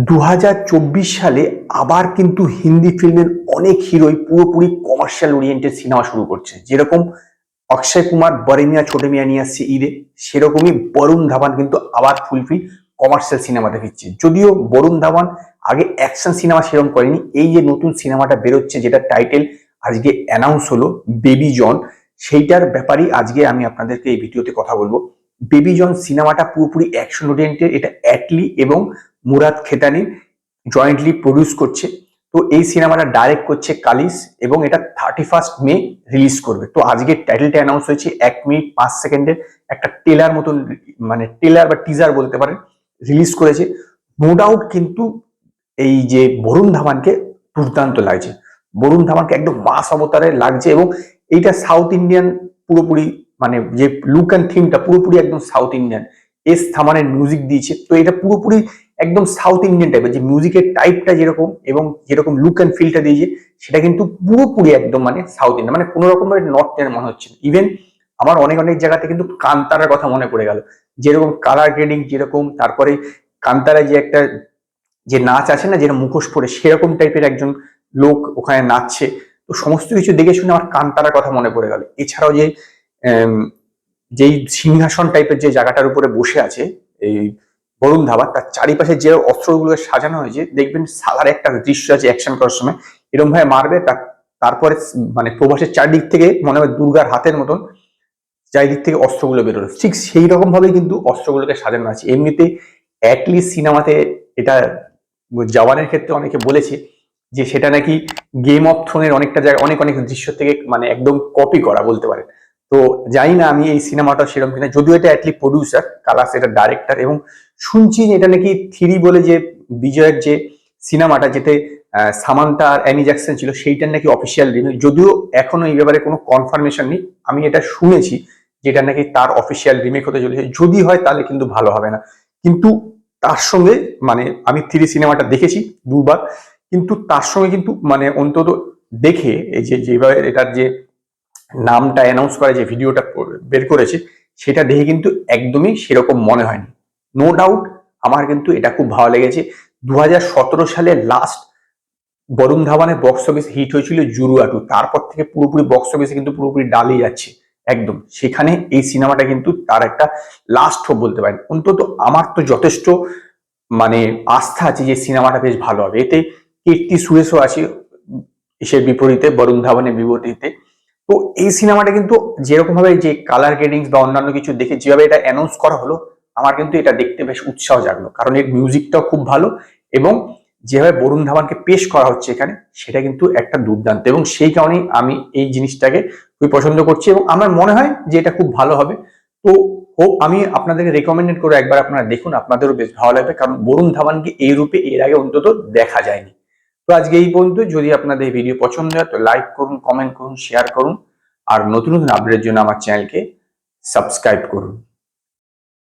2024 সালে আবার কিন্তু হিন্দি ফিল্মের অনেক হিরোই পুরোপুরি কমার্শিয়াল ওরিয়েন্টেড সিনেমা শুরু করছে। যেরকম অক্ষয় কুমার বড়ে মিয়া ছোটে মিয়া নিয়ে আসছে ঈদে, সেরকমই বরুণ ধাবান কিন্তু আবার ফুলফিল কমার্শিয়াল সিনেমা দেখাচ্ছে। যদিও বরুণ ধাবান আগে অ্যাকশন সিনেমা সেরকম করেনি, এই যে নতুন সিনেমাটা বেরোচ্ছে যেটা টাইটেল আজকে অ্যানাউন্স হলো বেবি জন, সেইটার ব্যাপারেই আজকে আমি আপনাদেরকে এই ভিডিওতে কথা বলবো। বেবি জন সিনেমাটা পুরোপুরি অ্যাকশন ওরিয়েন্টেড, এটা অ্যাটলি এবং মুরাদ খেতানি জয়েন্টলি প্রডিউস করছে। তো এই সিনেমাটা ডাইরেক্ট করছে কালিস এবং এটা 31 মে রিলিজ করবে। তো আজকে টাইটেলটা অ্যানাউন্স হয়েছে, 1 মিনিট 5 সেকেন্ডের একটা টেলার মতন, মানে টেলার বা টিজার বলতে পারেন, রিলিজ করেছে। নো ডাউট কিন্তু এই যে বরুণ ধাওয়ানকে দুর্দান্ত লাগছে, বরুণ ধাওয়ানকে একদম মাস অবতারে লাগছে এবং এইটা সাউথ ইন্ডিয়ান পুরোপুরি, মানে যে লুক অ্যান্ড থিমটা পুরোপুরি একদম সাউথ ইন্ডিয়ান। এস থামানের মিউজিক দিয়েছে, তো এটা পুরোপুরি একদম সাউথ ইন্ডিয়ান টাইপের, যে মিউজিকের টাইপটা যেরকম এবং যেরকম লুক অ্যান্ড ফিলটা দিয়েছে সেটা কিন্তু পুরোপুরি একদম মানে সাউথ ইন্ডিয়ান, মানে কোনো রকম নর্থ ইন্ডিয়ান মনে হচ্ছে। ইভেন আমার অনেক অনেক জায়গাতে কিন্তু কান্তারার কথা মনে পড়ে গেল, যেরকম কালার গ্রেডিং যেরকম, তারপরে কান্তারা যে একটা যে নাচ আছে না, যেটা মুখোশ পরে সেরকম টাইপের একজন লোক ওখানে নাচছে। তো সমস্ত কিছু দেখে শুনে আমার কান্তারার কথা মনে পড়ে গেল। এছাড়াও যে যেই সিংহাসন টাইপের যে জায়গাটার উপরে বসে আছে এই বরুণ ধাবা, তার চারিপাশে যে অস্ত্রগুলো সাজানো হয়েছে, দেখবেন সালার একটা দৃশ্য আছে অ্যাকশন করার সময় এরকম ভাবে মারবে, তারপরে মানে প্রভাসের চারদিক থেকে মনে হয় দুর্গার হাতের মতন চারিদিক থেকে অস্ত্রগুলো বেরোলো, ঠিক সেই রকম ভাবে কিন্তু অস্ত্রগুলোকে সাজানো আছে। এমনিতে অ্যাটলিস্ট সিনেমাতে এটা জওয়ানের ক্ষেত্রে অনেকে বলেছে যে সেটা নাকি গেম অফ থ্রোনের অনেকটা জায়গায় অনেক অনেক দৃশ্য থেকে মানে একদম কপি করা বলতে পারে। তো জানি না আমি এই সিনেমাটা সেরকম কিনা, যদিও এটা অ্যাটলি প্রডিউসার কালাস, এটা ডাইরেক্টর, এবং শুনছি এটা নাকি থ্রি বলে যে বিজয়ের যে সিনেমাটা যেতে সামান্তা আর অ্যানি জ্যাকসন ছিল, সেইটার নাকি অফিসিয়াল রিভিউ, যদিও এখনো এই ব্যাপারে কোনো কনফার্মেশন নেই। আমি এটা শুনেছি যেটা নাকি তার অফিসিয়াল রিমেক হতে চলেছে, যদি হয় তাহলে কিন্তু ভালো হবে না। কিন্তু তার সঙ্গে মানে আমি থ্রি সিনেমাটা দেখেছি দুবার, কিন্তু তার সঙ্গে কিন্তু মানে অন্তত দেখে এই যে যেভাবে এটার যে নামটা অ্যানাউন্স করে যে ভিডিওটা বের করেছে, সেটা দেখে কিন্তু একদমই সেরকম মনে হয়নি। নো ডাউট আমার কিন্তু এটা খুব ভালো লেগেছে। 2017 সালে লাস্ট বরুণ ধাওয়ানের বক্স অফিস হিট হয়েছিল জুরুয়া 2, তারপর থেকে পুরোপুরি বক্স অফিসে কিন্তু পুরোপুরি ডালেই যাচ্ছে একদম। সেখানে এই সিনেমাটা কিন্তু তার একটা লাস্ট হোপ বলতে পারেন। অন্তত আমার তো যথেষ্ট মানে আস্থা আছে যে সিনেমাটা বেশ ভালো হবে। এতে কীর্তি সুরেশও আছে এসের বিপরীতে, বরুণ ধাওয়ানের বিপরীতে। তো এই সিনেমাটা কিন্তু যেরকম ভাবে যে কালার গ্রেডিংস বা অন্যান্য কিছু দেখে যেভাবে এটা অ্যানাউন্স করা হলো, আমার কিন্তু এটা দেখতে বেশ উৎসাহ জাগলো, কারণ এর মিউজিকটাও খুব ভালো এবং যেভাবে বরুণ ধাওয়ানকে পেশ করা হচ্ছে এখানে সেটা কিন্তু একটা দুর্দান্ত, এবং সেই কারণেই আমি এই জিনিসটাকে খুবই পছন্দ করছি এবং আমার মনে হয় যে এটা খুব ভালো হবে। তো হোপ আমি আপনাদেরকে রেকমেন্ডেড করে একবার আপনারা দেখুন, আপনাদেরও বেশ ভালো লাগবে, কারণ বরুণ ধাওয়ানকে এই রূপে এর আগে অন্তত দেখা যায়নি। তো আজকে এই পর্যন্ত। যদি আপনাদের এই ভিডিও পছন্দ হয় তো লাইক করুন, কমেন্ট করুন, শেয়ার করুন, আর নতুন নতুন আপডেটের জন্য আমার চ্যানেলকে সাবস্ক্রাইব করুন।